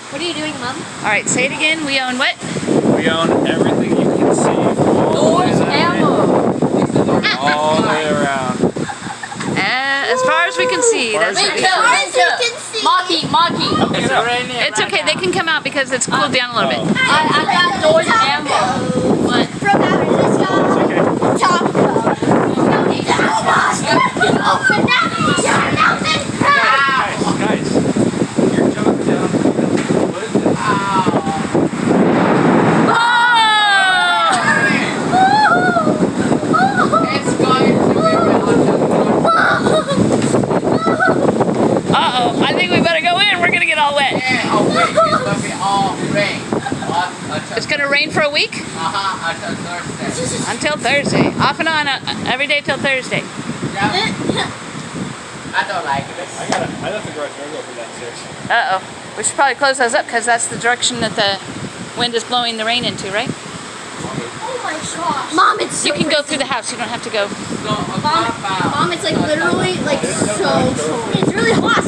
What are you doing, Mom? Alright, say it again. We own what? We own everything you can see. Doors, ammo. All the way around. As far as we can see. As far as That's we it. can Maki. Get up. It's okay. They can come out because it's cooled down a little bit. I got doors, ammo. What? From San Francisco. Okay. Taco. Open that. Guys, you're jumping down. What is this? It's going to be Uh-oh. I think we better go in. We're going to get all wet. a week. It's going to be all rain. It's going to rain for a week? Until Thursday. Until Thursday. Off and on every day till Thursday. Yeah. I don't like this. I left the garage door open downstairs. Uh-oh. We should probably close those up because that's the direction that the wind is blowing the rain into, right? Oh my gosh. Mom, it's so You can go through the house. You don't have to go. So, what about... Mom, it's like literally like so cold. It's really hot.